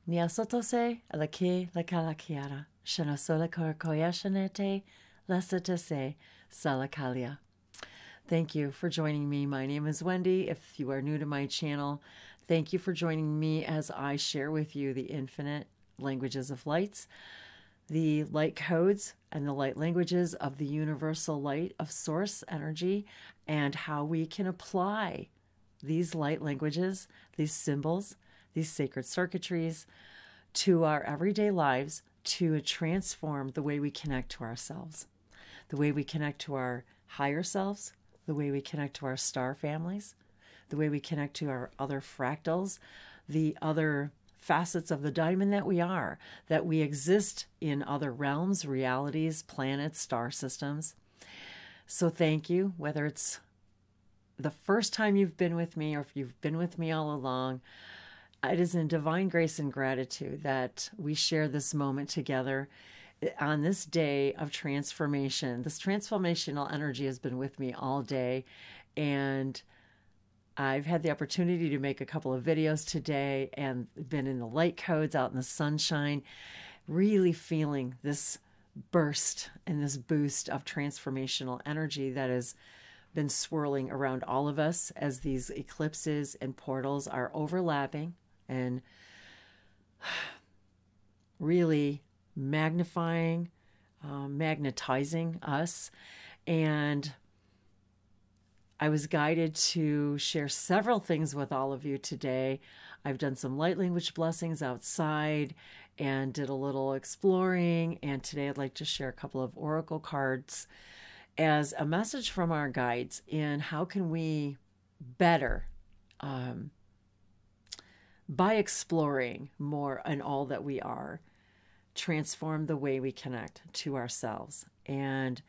Niasotose alaki lakalakiara. Shanasola koyashanete lesatase salakalia. Thank you for joining me. My name is Wendy. If you are new to my channel, thank you for joining me as I share with you the infinite languages of lights, the light codes and the light languages of the universal light of source energy, and how we can apply these light languages, these symbols, these sacred circuitries to our everyday lives to transform the way we connect to ourselves, the way we connect to our higher selves, the way we connect to our star families, the way we connect to our other fractals, the other facets of the diamond that we exist in other realms, realities, planets, star systems. So thank you, whether it's the first time you've been with me or if you've been with me all along. It is in divine grace and gratitude that we share this moment together on this day of transformation. This transformational energy has been with me all day, and I've had the opportunity to make a couple of videos today and been in the light codes, out in the sunshine, really feeling this burst and this boost of transformational energy that has been swirling around all of us as these eclipses and portals are overlapping and really magnifying, magnetizing us. And I was guided to share several things with all of you today. I've done some light language blessings outside and did a little exploring. And today I'd like to share a couple of oracle cards as a message from our guides in how can we better, by exploring more in all that we are, transform the way we connect to ourselves. And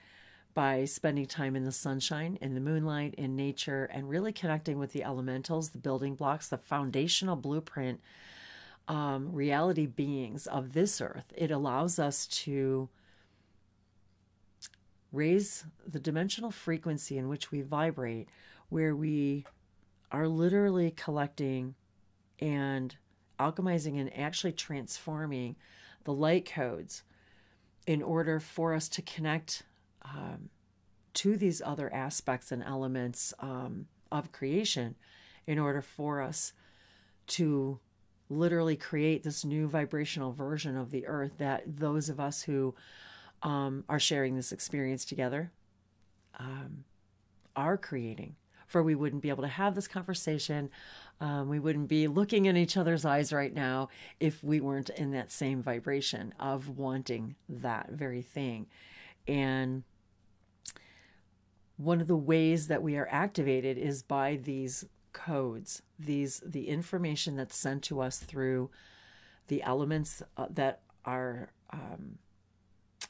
by spending time in the sunshine, in the moonlight, in nature, and really connecting with the elementals, the building blocks, the foundational blueprint, reality beings of this earth, it allows us to raise the dimensional frequency in which we vibrate, where we are literally collecting and alchemizing and actually transforming the light codes in order for us to connect to these other aspects and elements of creation, in order for us to literally create this new vibrational version of the earth that those of us who are sharing this experience together are creating. For we wouldn't be able to have this conversation. We wouldn't be looking in each other's eyes right now if we weren't in that same vibration of wanting that very thing. And one of the ways that we are activated is by these codes, the information that's sent to us through the elements that are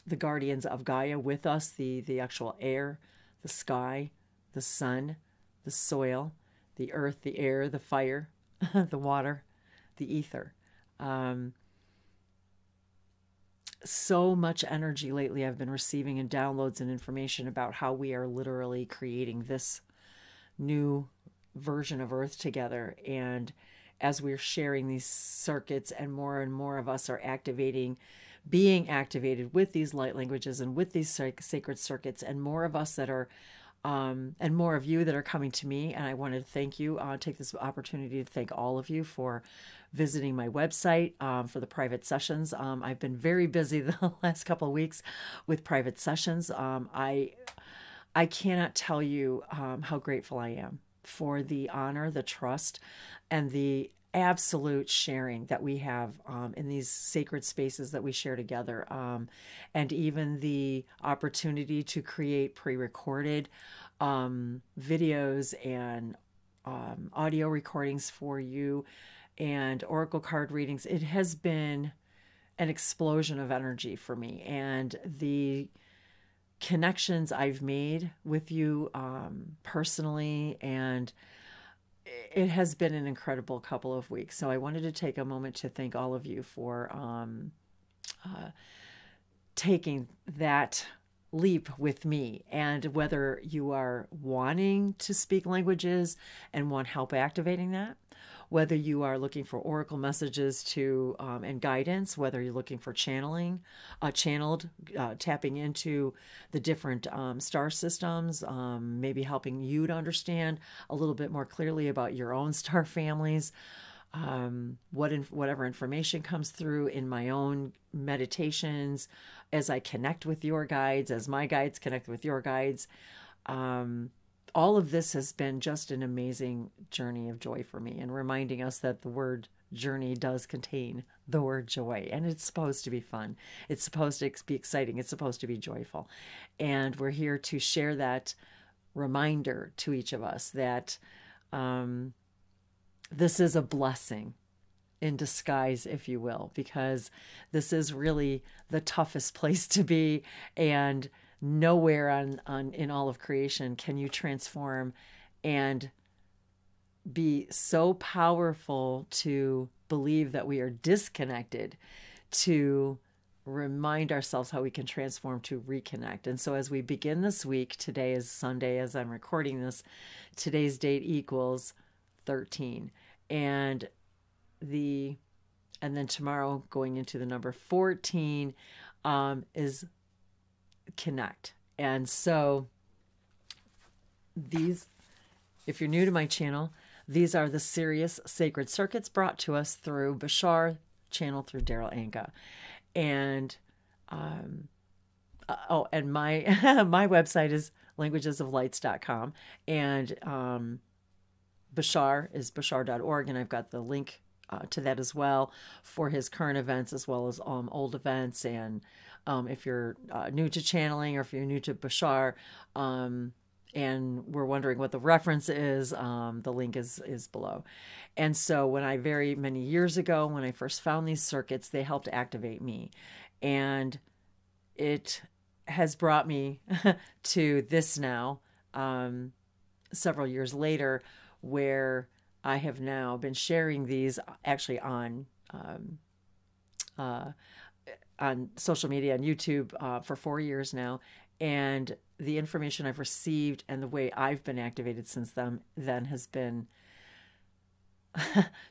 the guardians of Gaia with us, the actual air, the sky, the sun, the soil, the earth, the air, the fire, the water, the ether. So much energy lately I've been receiving in downloads and information about how we are literally creating this new version of Earth together. And as we're sharing these circuits and more of us are being activated with these light languages and with these sacred circuits, and more of us that are and more of you that are coming to me. And I want to thank you, take this opportunity to thank all of you for visiting my website for the private sessions. I've been very busy the last couple of weeks with private sessions. I cannot tell you how grateful I am for the honor, the trust, and the absolute sharing that we have in these sacred spaces that we share together, and even the opportunity to create pre-recorded videos and audio recordings for you and oracle card readings. It has been an explosion of energy for me, and the connections I've made with you personally, and it has been an incredible couple of weeks. So I wanted to take a moment to thank all of you for taking that leap with me. And whether you are wanting to speak languages and want help activating that, whether you are looking for oracle messages to and guidance, whether you're looking for tapping into the different star systems, maybe helping you to understand a little bit more clearly about your own star families, whatever information comes through in my own meditations, as I connect with your guides, as my guides connect with your guides. All of this has been just an amazing journey of joy for me, and reminding us that the word journey does contain the word joy, and it's supposed to be fun. It's supposed to be exciting. It's supposed to be joyful. And we're here to share that reminder to each of us that this is a blessing in disguise, if you will, because this is really the toughest place to be, and nowhere in all of creation can you transform and be so powerful to believe that we are disconnected, to remind ourselves how we can transform to reconnect. And so as we begin this week, today is Sunday as I'm recording this, today's date equals 13. And then tomorrow going into the number 14 is connect. And so these, if you're new to my channel, these are the Sirius sacred circuits brought to us through Bashar, channel through Darryl Anka. And and my my website is languagesoflights.com, and Bashar is bashar.org, and I've got the link to that as well for his current events as well as old events. And if you're new to channeling, or if you're new to Bashar, and we're wondering what the reference is, the link is below. And so very many years ago, when I first found these circuits, they helped activate me. And it has brought me to this now, several years later, where I have now been sharing these actually on social media, on YouTube, for 4 years now. And the information I've received and the way I've been activated since then has been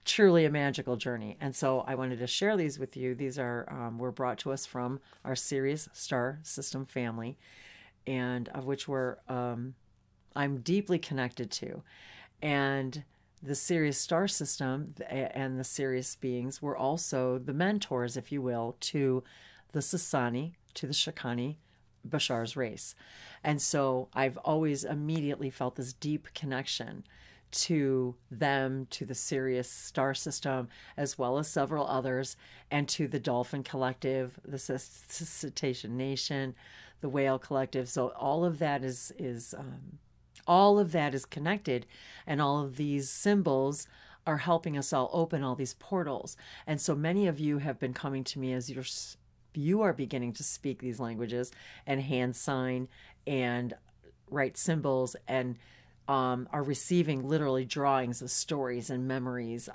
truly a magical journey. And so I wanted to share these with you. These were brought to us from our Sirius star system family, and of which I'm deeply connected to. And the Sirius star system and the Sirius beings were also the mentors, if you will, to the Sasani, to the Shakani, Bashar's race. And so I've always immediately felt this deep connection to them, to the Sirius star system, as well as several others, and to the Dolphin Collective, the Cetacean Nation, the Whale Collective. So all of that is connected, and all of these symbols are helping us all open all these portals. And so many of you have been coming to me as you are beginning to speak these languages and hand sign and write symbols, and are receiving literally drawings of stories and memories.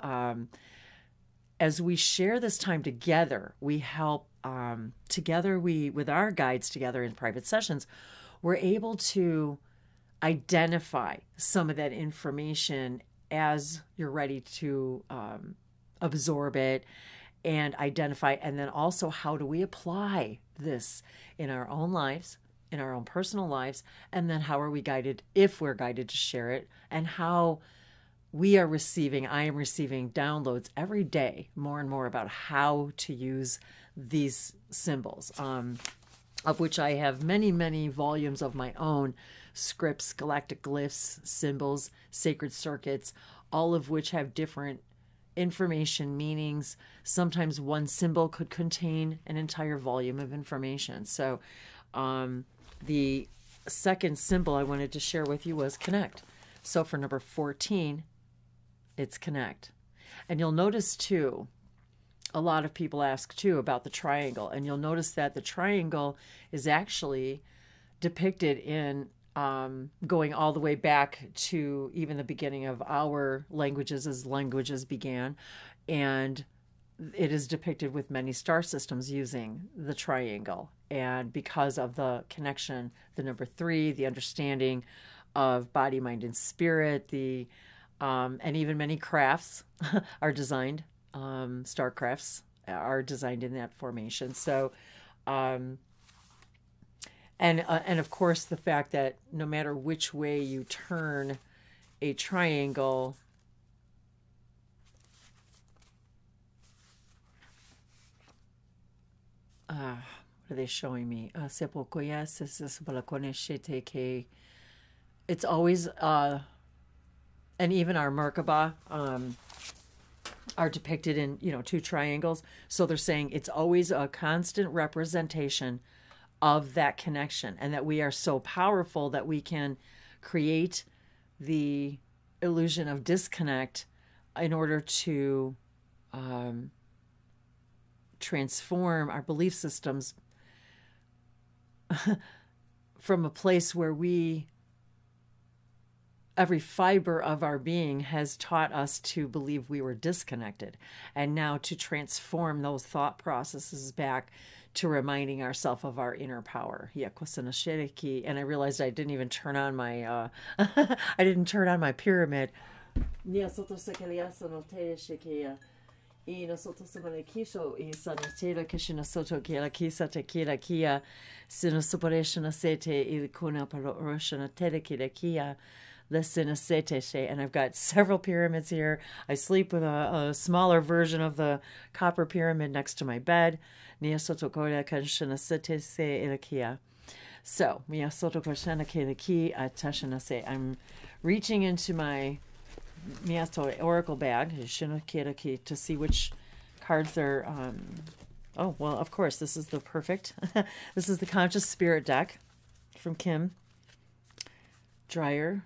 As we share this time together, we help together. With our guides together in private sessions, we're able to identify some of that information as you're ready to absorb it and identify. And then also, how do we apply this in our own lives, in our own personal lives? And then how are we guided, if we're guided, to share it? And how I am receiving downloads every day, more and more, about how to use these symbols, of which I have many, many volumes of my own scripts, galactic glyphs, symbols, sacred circuits, all of which have different information, meanings. Sometimes one symbol could contain an entire volume of information. So the second symbol I wanted to share with you was connect. So for number 14, it's connect. And you'll notice too, a lot of people ask too about the triangle, and you'll notice that the triangle is actually depicted in going all the way back to even the beginning of our languages, as languages began, and it is depicted with many star systems using the triangle. And because of the connection, the number 3, the understanding of body, mind, and spirit, the And even many crafts are designed, star crafts are designed in that formation. So, and of course, the fact that no matter which way you turn a triangle, what are they showing me? It's always, and even our Merkaba are depicted in, two triangles. So they're saying it's always a constant representation of that connection, and that we are so powerful that we can create the illusion of disconnect in order to transform our belief systems from a place where every fiber of our being has taught us to believe we were disconnected, and now to transform those thought processes back to reminding ourselves of our inner power. And I realized I didn't even turn on my pyramid. And I've got several pyramids here. I sleep with a smaller version of the copper pyramid next to my bed. So, I'm reaching into my oracle bag to see which cards are. Oh, well, of course, this is the perfect. This is the Conscious Spirit deck from Kim Dreyer.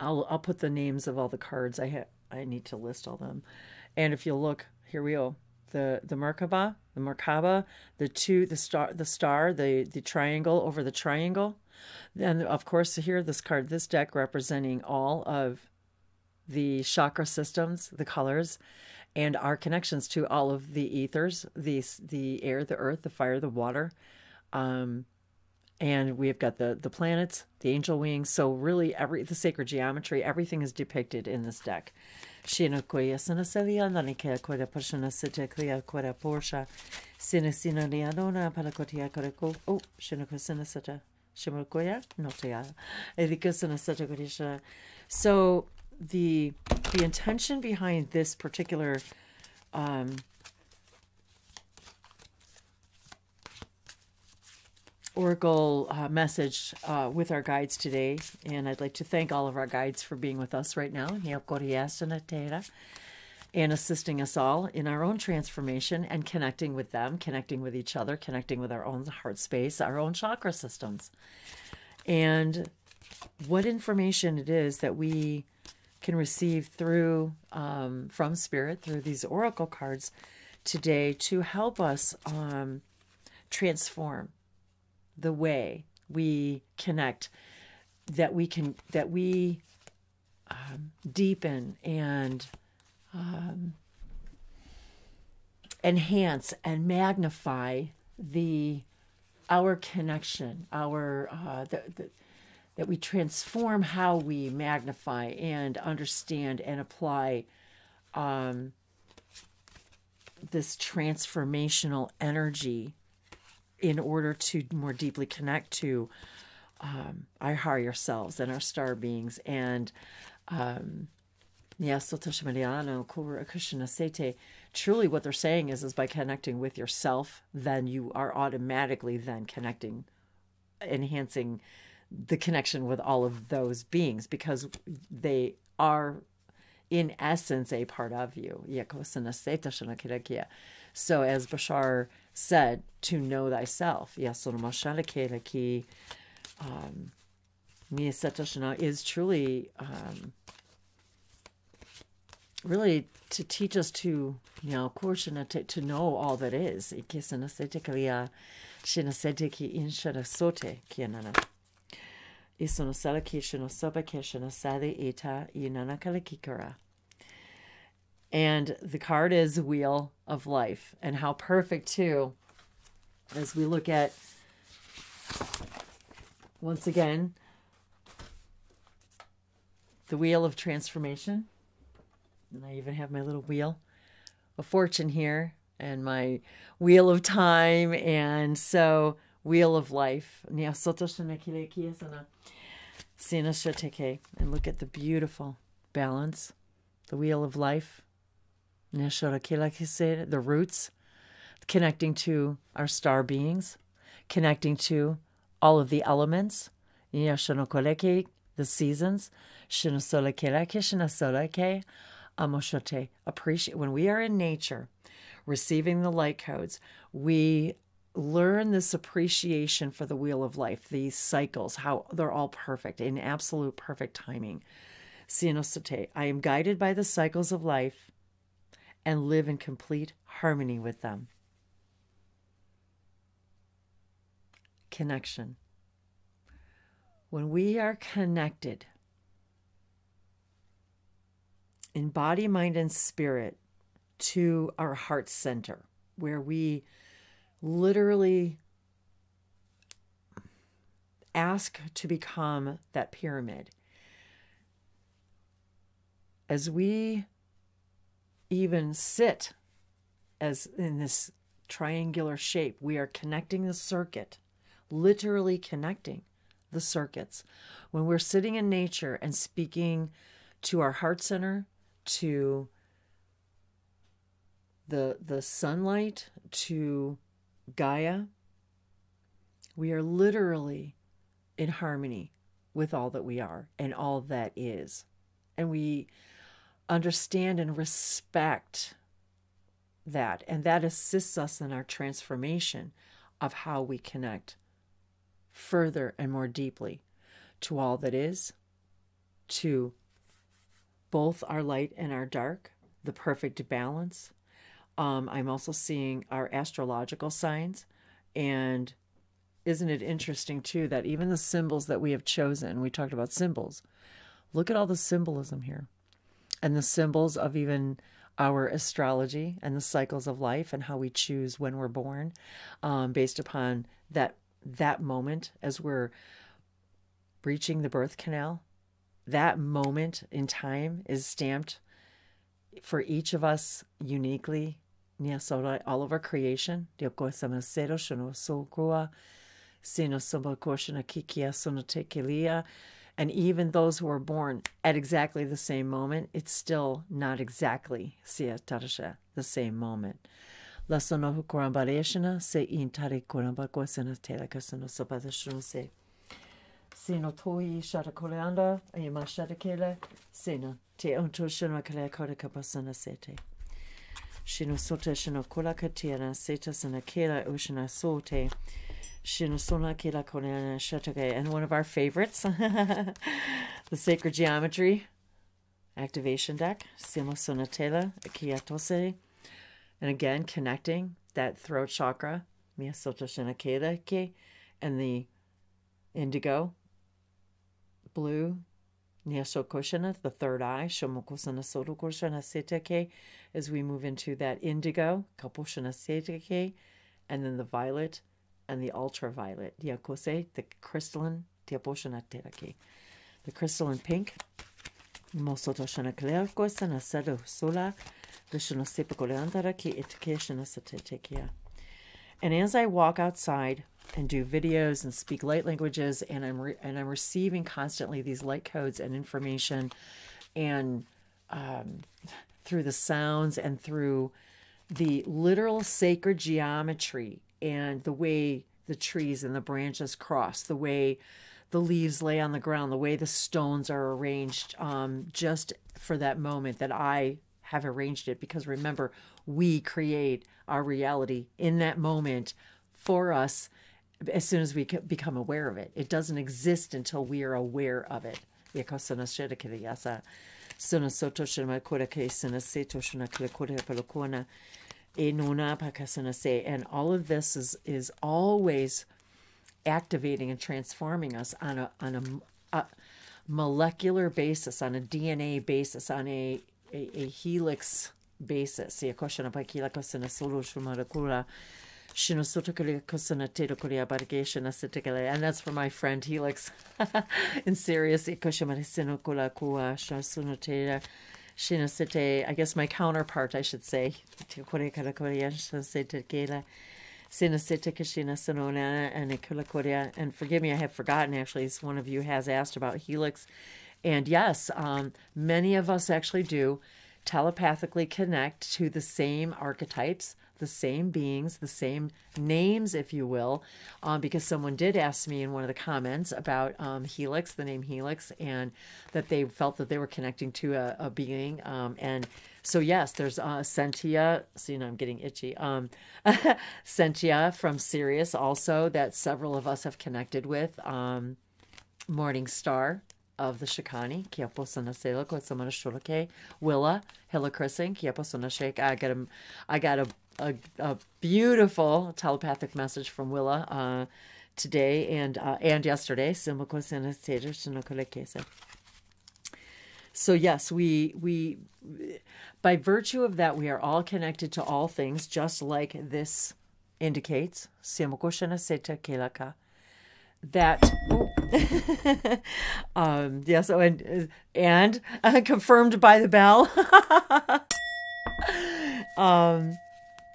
I'll put the names of all the cards. I need to list all them. And if you look, here we go. The Merkaba, the star, the triangle over the triangle. Then of course here this deck representing all of the chakra systems, the colors, and our connections to all of the ethers, the air, the earth, the fire, the water. And we've got the planets, the angel wings. So really the sacred geometry, everything is depicted in this deck. Oh, so the intention behind this particular oracle message with our guides today, and I'd like to thank all of our guides for being with us right now and assisting us all in our own transformation and connecting with them, connecting with each other, connecting with our own heart space, our own chakra systems, and what information it is that we can receive through from Spirit through these oracle cards today to help us transform the way we connect, that we deepen and enhance and magnify our connection, that we transform how we magnify and understand and apply this transformational energy in order to more deeply connect to our higher selves and our star beings. And truly what they're saying is by connecting with yourself, then you are automatically then connecting, enhancing the connection with all of those beings, because they are in essence a part of you. So as Bashar said, to know thyself, is truly really to teach us to know all that is. And the card is Wheel of Life, and how perfect too, as we look at, once again, the wheel of transformation. And I even have my little wheel of fortune here and my wheel of time. And so wheel of life. And look at the beautiful balance. The wheel of life. The roots. Connecting to our star beings. Connecting to all of the elements. The seasons. Appreciate when we are in nature, receiving the light codes, we learn this appreciation for the wheel of life, these cycles, how they're all perfect, in absolute perfect timing. I am guided by the cycles of life and live in complete harmony with them. Connection. When we are connected in body, mind, and spirit to our heart center, where we literally ask to become that pyramid. As we even sit as in this triangular shape, we are connecting the circuit, literally connecting the circuits. When we're sitting in nature and speaking to our heart center, to the sunlight, to Gaia, we are literally in harmony with all that we are and all that is. And we understand and respect that. And that assists us in our transformation of how we connect further and more deeply to all that is, to both our light and our dark, the perfect balance. I'm also seeing our astrological signs. And isn't it interesting, too, that even the symbols that we have chosen, we talked about symbols, look at all the symbolism here. And the symbols of even our astrology and the cycles of life and how we choose when we're born, based upon that moment as we're breaching the birth canal. That moment in time is stamped for each of us uniquely. All of our creation. And even those who are born at exactly the same moment, it's still not exactly the same moment. Sino toi shata koleanda, ayama shata kele, sena, te unto shino kale koda kapasana sete. Shino sote shino kola katiana, seta sana kela ushina sote, shino sona kela koleana shatake. And one of our favorites, the Sacred Geometry Activation Deck, Simo Sonatela, Kiatose. And again, connecting that throat chakra, Mia Soto Shina Kela, and the indigo, blue, Niashokoshana, the third eye, Shomokosana Sotokoshana Seteke, as we move into that indigo, Kaposhana Seteke, and then the violet and the ultraviolet, Diakose, the crystalline, Tiaposhana Terake, the crystalline pink, Mosotoshana Kleakosana Sado Sola, the Shonosepakoleandara Ki Itakeshana Satekia. And as I walk outside and do videos and speak light languages, and I'm receiving constantly these light codes and information, and through the sounds and through the literal sacred geometry and the way the trees and the branches cross, the way the leaves lay on the ground, the way the stones are arranged, just for that moment that I have arranged it. Because remember, we create our reality in that moment for us as soon as we become aware of it. It doesn't exist until we are aware of it. And all of this is always activating and transforming us on a molecular basis, on a DNA basis, on a helix basis. And that's for my friend Helix in Sirius. I guess my counterpart, I should say. And forgive me, I have forgotten, actually, one of you has asked about Helix. And yes, many of us actually do telepathically connect to the same archetypes, the same beings, the same names, if you will, because someone did ask me in one of the comments about Helix, the name Helix, and that they felt that they were connecting to a being. And so, yes, there's Sentia. See, now I'm getting itchy. Sentia from Sirius also that several of us have connected with. Morning Star of the Shikani. Willa, Hillicrising. I got a beautiful telepathic message from Willa today and yesterday. So yes, we by virtue of that, we are all connected to all things, just like this indicates. That yes, and confirmed by the bell.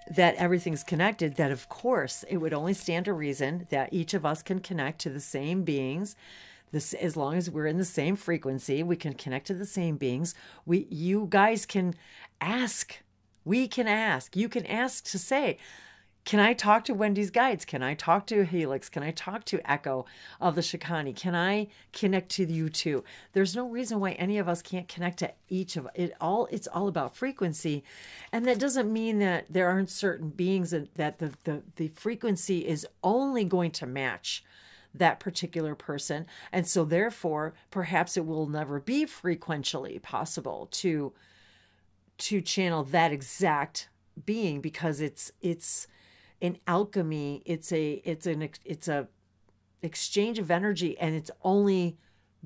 That everything's connected, that of course it would only stand to reason that each of us can connect to the same beings. This, as long as we're in the same frequency, we can connect to the same beings. You guys can ask. We can ask. You can ask to say, can I talk to Wendy's guides? Can I talk to Helix? Can I talk to Echo of the Shikani? Can I connect to you too? There's no reason why any of us can't connect to each of it. It's all about frequency. And that doesn't mean that there aren't certain beings that the frequency is only going to match that particular person. And so therefore, perhaps it will never be frequentially possible to channel that exact being, because it's in alchemy, it's a exchange of energy, and it's only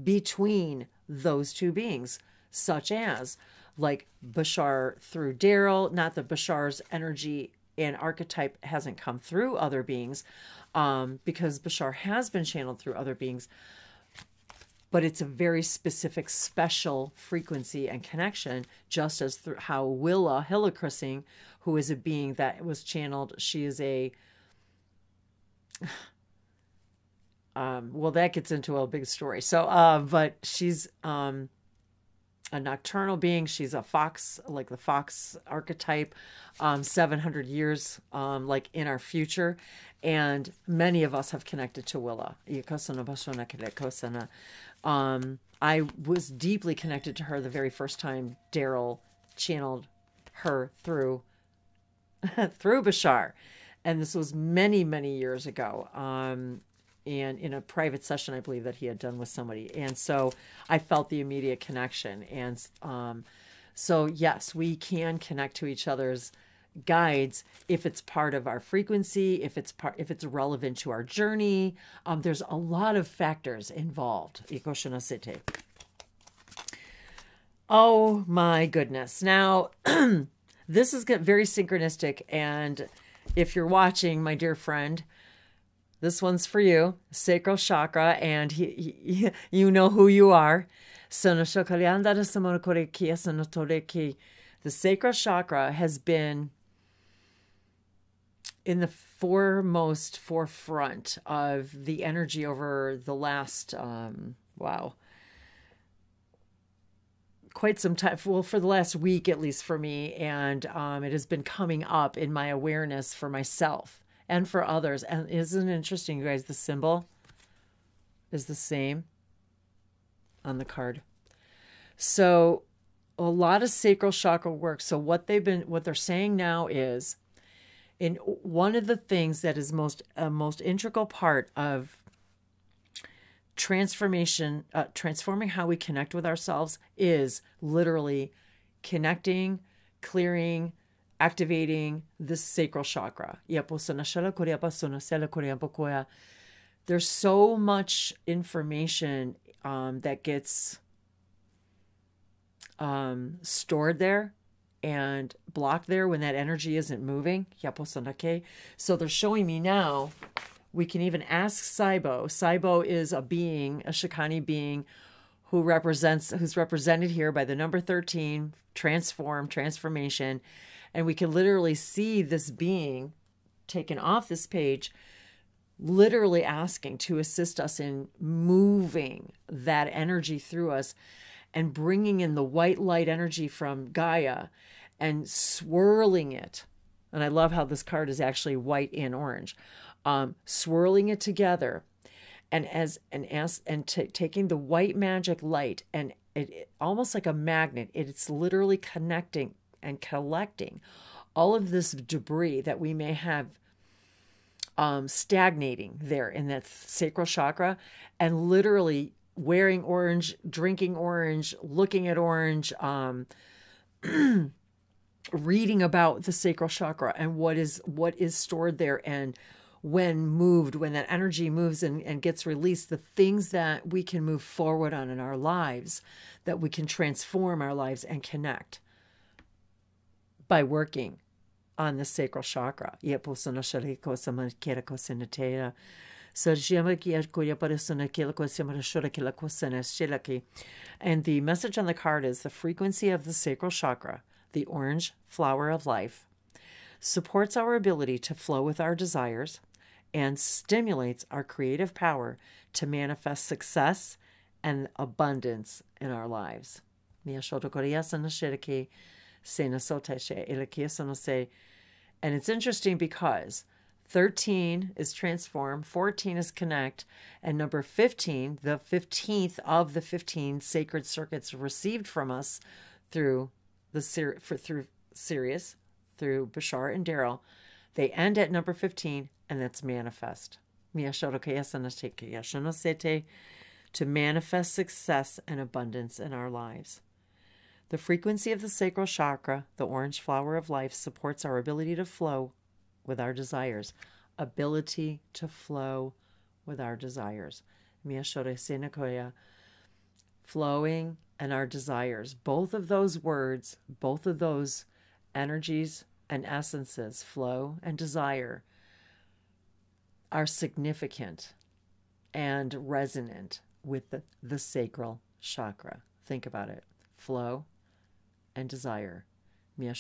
between those two beings, such as like Bashar through Darryl. Not that Bashar's energy and archetype hasn't come through other beings, because Bashar has been channeled through other beings, but it's a very specific, special frequency and connection, just as through how Willa Hillicrising, who is a being that was channeled, she is a, well, that gets into a big story. So, but she's a nocturnal being. She's a fox, like the fox archetype, 700 years like in our future. And many of us have connected to Willa. I was deeply connected to her the very first time Darryl channeled her through Bashar. And this was many, many years ago. And in a private session, I believe, that he had done with somebody. And so I felt the immediate connection. And so, yes, we can connect to each other's guides if it's part of our frequency, if it's relevant to our journey. There's a lot of factors involved. Oh my goodness. Now, this is very synchronistic. And if you're watching, my dear friend, this one's for you, sacral chakra, and you know who you are. The sacral chakra has been in the forefront of the energy over the last, quite some time. Well, for the last week, at least for me. And it has been coming up in my awareness for myself and for others. And isn't it interesting, you guys? The symbol is the same on the card. So a lot of sacral chakra work. So what they're saying now is, in one of the things that is most integral part of transformation, transforming how we connect with ourselves, is literally connecting, clearing, activating the sacral chakra. There's so much information that gets stored there and blocked there when that energy isn't moving. So they're showing me now, we can even ask Saibo. Saibo is a being, a Shikani being, who's represented here by the number 13, transformation. And we can literally see this being taken off this page, literally asking to assist us in moving that energy through us and bringing in the white light energy from Gaia and swirling it. And I love how this card is actually white and orange. Swirling it together and taking the white magic light, and it almost like a magnet, it's literally connecting and collecting all of this debris that we may have stagnating there in that sacral chakra, and literally wearing orange, drinking orange, looking at orange, reading about the sacral chakra and what is stored there, and when that energy moves and gets released, the things that we can move forward on in our lives, that we can transform our lives and connect by working on the sacral chakra. And the message on the card is the frequency of the sacral chakra, the orange flower of life, supports our ability to flow with our desires and stimulates our creative power to manifest success and abundance in our lives. And it's interesting because 13 is transform, 14 is connect, and number 15, the 15th of the 15 sacred circuits received from us through through Sirius, through Bashar and Darryl, they end at number 15, and that's manifest. To manifest success and abundance in our lives. The frequency of the sacral chakra, the orange flower of life, supports our ability to flow with our desires. Ability to flow with our desires. Flowing and our desires. Both of those words, both of those energies and essences, flow and desire, are significant and resonant with the sacral chakra. Think about it. Flow and desire. The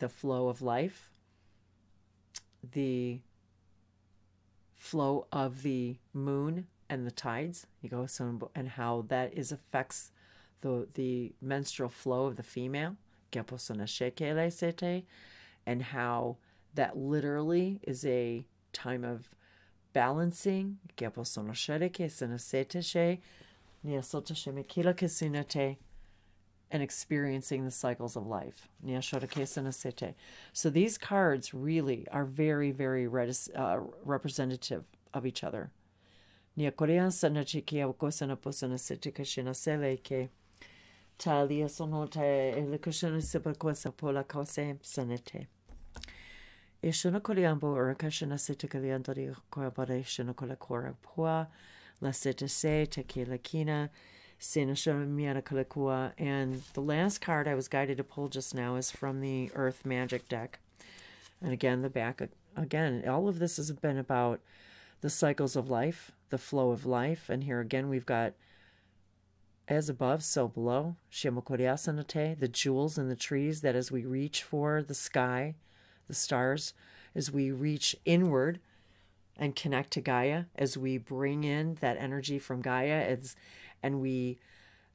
flow of life, the flow of the moon and the tides, and how that affects the menstrual flow of the female, and how that literally is a time of balancing, and experiencing the cycles of life. So these cards really are very, very representative of each other. And the last card I was guided to pull just now is from the Earth Magic deck. And again, the back, all of this has been about the cycles of life, the flow of life. And here again, we've got as above, so below, the jewels in the trees, that as we reach for the sky, the stars, as we reach inward and connect to Gaia, as we bring in that energy from Gaia, and we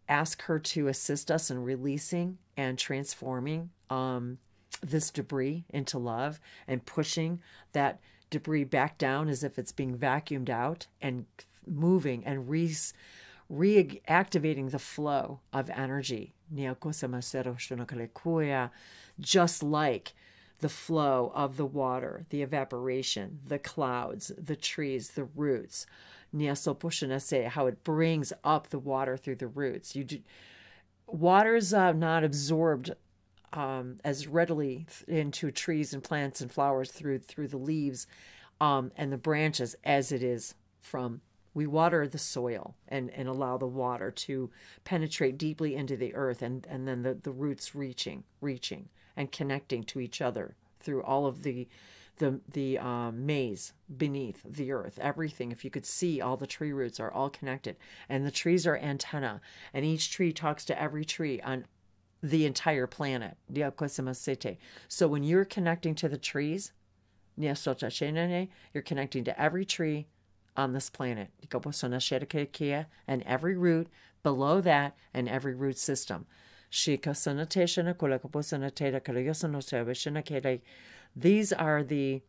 ask her to assist us in releasing and transforming this debris into love, and pushing that debris back down as if it's being vacuumed out, and moving and reactivating the flow of energy. Just like the flow of the water, the evaporation, the clouds, the trees, the roots. How it brings up the water through the roots. Water is not absorbed as readily into trees and plants and flowers through the leaves and the branches as it is from we water the soil and allow the water to penetrate deeply into the earth, and then the roots reaching and connecting to each other through all of the maze beneath the earth. Everything, if you could see, all the tree roots are all connected, and the trees are antenna, and each tree talks to every tree on the entire planet. So when you're connecting to the trees, you're connecting to every tree on this planet, and every root below that, and every root system. These are the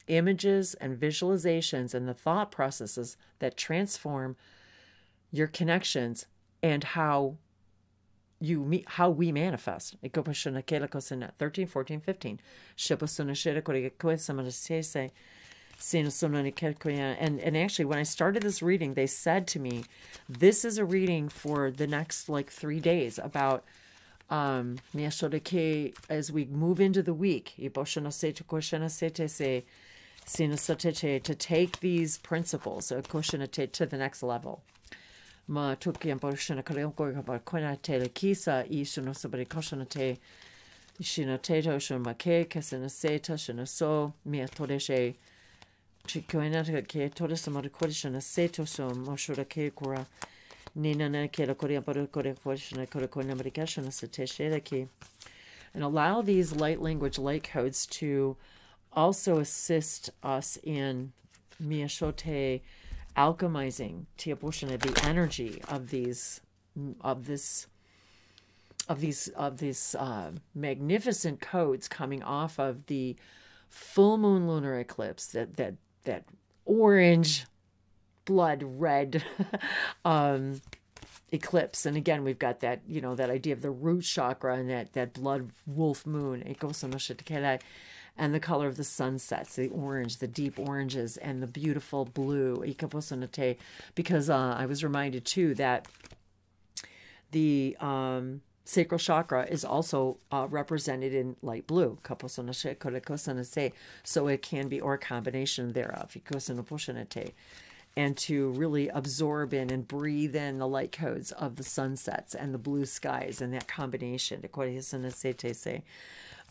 images and visualizations and the thought processes that transform your connections and how we manifest. 13, 14, 15. And actually, when I started this reading, they said to me, this is a reading for the next like 3 days about as we move into the week, to take these principles to the next level. And allow these light language light codes to also assist us in alchemizing the energy of these magnificent codes coming off of the full moon lunar eclipse, that orange blood red eclipse. And again, we've got that, that idea of the root chakra and that blood wolf moon, and the color of the sunsets, the orange, the deep oranges, and the beautiful blue, because I was reminded too that the sacral chakra is also represented in light blue, so it can be, or a combination thereof, and to really absorb in and breathe in the light codes of the sunsets and the blue skies and that combination.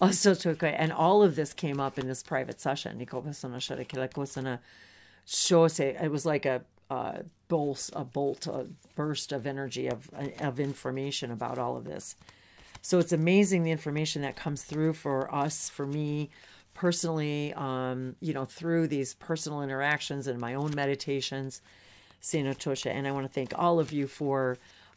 And all of this came up in this private session. It was like a burst of energy, of information about all of this. So it's amazing the information that comes through for us, for me personally, through these personal interactions and my own meditations. And I want to thank all of you for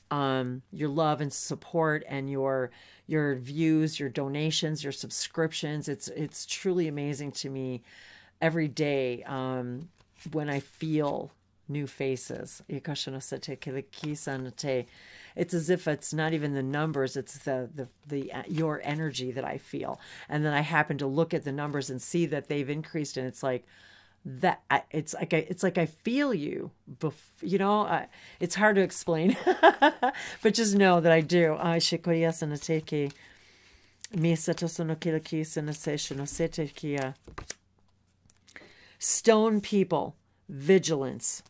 your love and support, and your views, your donations, your subscriptions. It's truly amazing to me every day when I feel new faces. It's as if it's not even the numbers, it's the your energy that I feel. And then I happen to look at the numbers and see that they've increased, and it's like that. It's like I feel you. It's hard to explain, but just know that I do. Stone people, vigilance.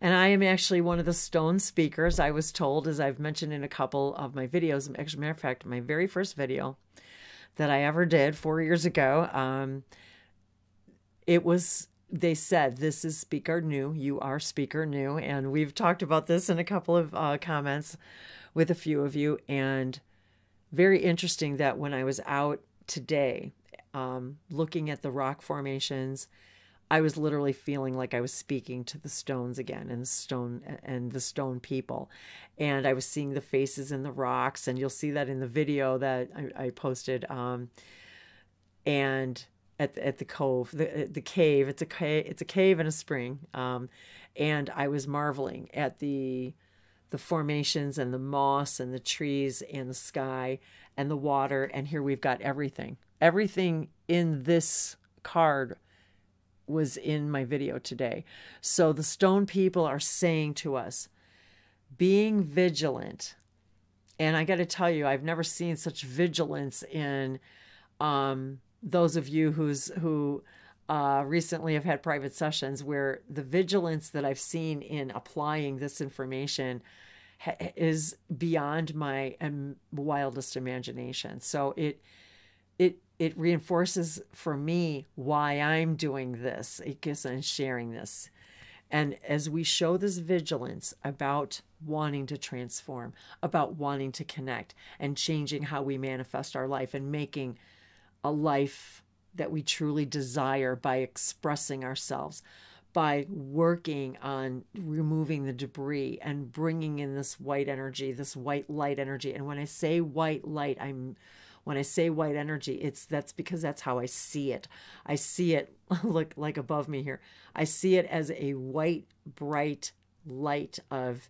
And I am actually one of the stone speakers. I was told, as I've mentioned in a couple of my videos, as a matter of fact, my very first video that I ever did 4 years ago, they said, this is speaker new, you are speaker new. And we've talked about this in a couple of comments with a few of you. And very interesting that when I was out today, looking at the rock formations, I was literally feeling like I was speaking to the stones again, and the stone people. And I was seeing the faces in the rocks, and you'll see that in the video that I posted. And at the cove, the cave, it's a cave and a spring. And I was marveling at the formations and the moss and the trees and the sky and the water. And here we've got everything. Everything in this card was in my video today. So the stone people are saying to us, being vigilant. And I got to tell you, I've never seen such vigilance in those of you who recently I've had private sessions where the vigilance that I've seen in applying this information is beyond my wildest imagination. So it reinforces for me why I'm doing this, and sharing this. And as we show this vigilance about wanting to transform, about wanting to connect and changing how we manifest our life and making a life that we truly desire by expressing ourselves, by working on removing the debris and bringing in this white energy, this white light energy. And when I say white light, when I say white energy, that's because that's how I see it. I see it like above me here. I see it as a white, bright light of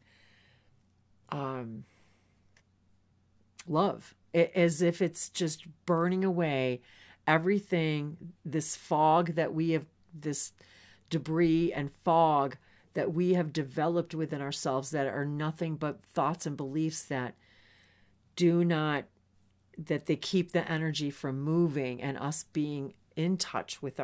love, as if it's just burning away everything, this fog that we have, this debris and fog that we have developed within ourselves that are nothing but thoughts and beliefs that they keep the energy from moving and us being in touch with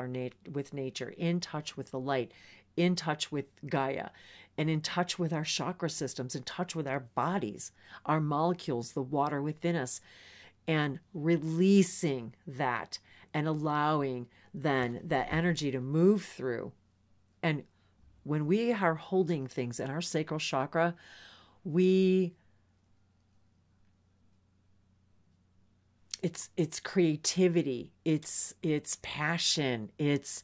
with nature, in touch with the light, in touch with Gaia, and in touch with our chakra systems, in touch with our bodies, our molecules, the water within us, and releasing that and allowing then that energy to move through. And when we are holding things in our sacral chakra, it's creativity, it's passion, it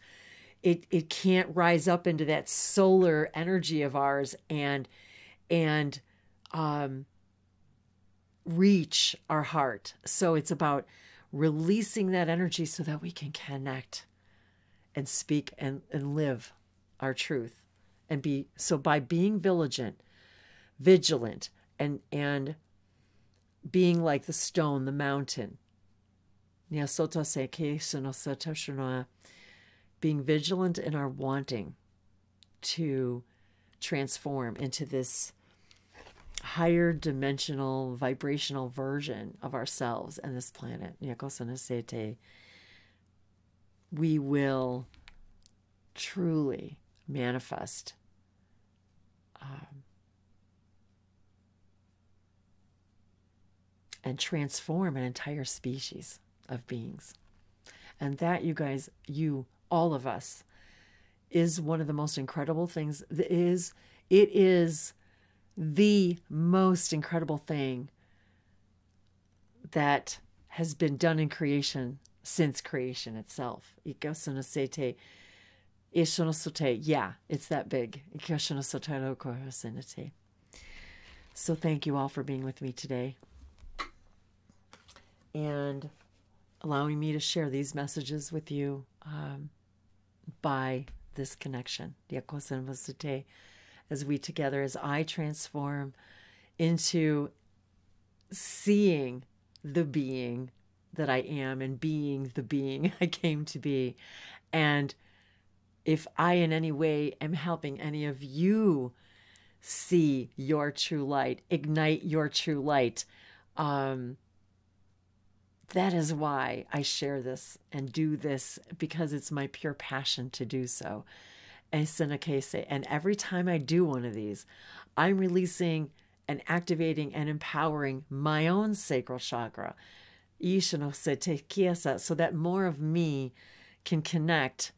can't rise up into that solar energy of ours and reach our heart. So it's about releasing that energy so that we can connect and speak and live our truth and by being vigilant and being like the stone, the mountain, being vigilant in our wanting to transform into this higher dimensional, vibrational version of ourselves and this planet. We will truly manifest and transform an entire species of beings. And that, you guys, all of us, is one of the most incredible things. It is the most incredible thing that has been done in creation since creation itself. Yeah, it's that big. So thank you all for being with me today and allowing me to share these messages with you by this connection. As we together, as I transform into seeing the being that I am and being the being I came to be. And if I in any way am helping any of you see your true light, ignite your true light, that is why I share this and do this, because it's my pure passion to do so. And every time I do one of these, I'm releasing and activating and empowering my own sacral chakra, so that more of me can connect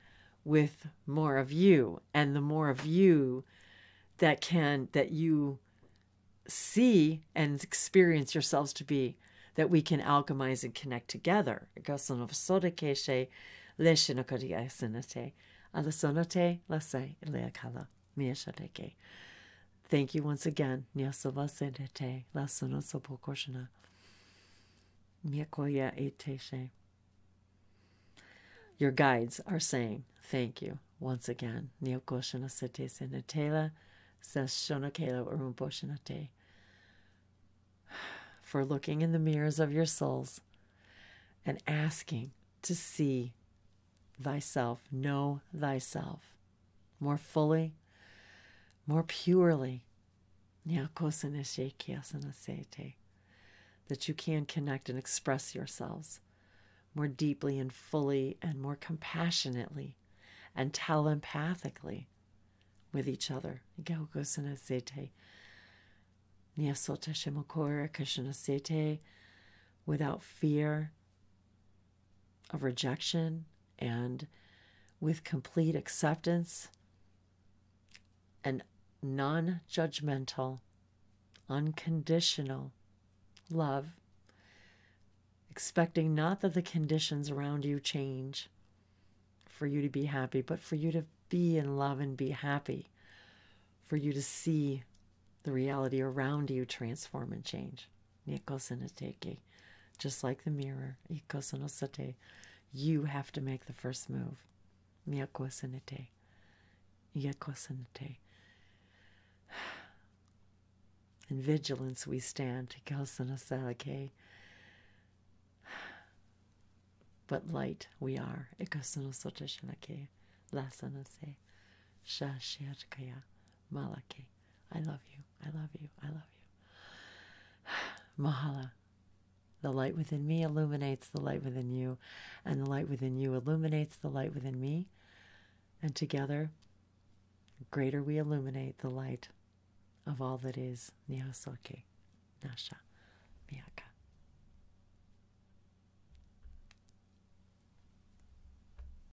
with more of you, and the more of you that you see and experience yourselves to be, that we can alchemize and connect together. Thank you once again. Your guides are saying thank you once again. For looking in the mirrors of your souls and asking to see thyself, know thyself more fully, more purely, that you can connect and express yourselves more deeply and fully and more compassionately and telepathically with each other. Without fear of rejection and with complete acceptance and non-judgmental, unconditional love, expecting not that the conditions around you change for you to be happy, but for you to be in love and be happy, for you to see the reality around you transform and change. Just like the mirror, you have to make the first move. In vigilance we stand, but light we are. I love you, I love you, I love you. Mahala. The light within me illuminates the light within you, and the light within you illuminates the light within me. And together, greater we illuminate the light of all that is. Nihasoke Nasha.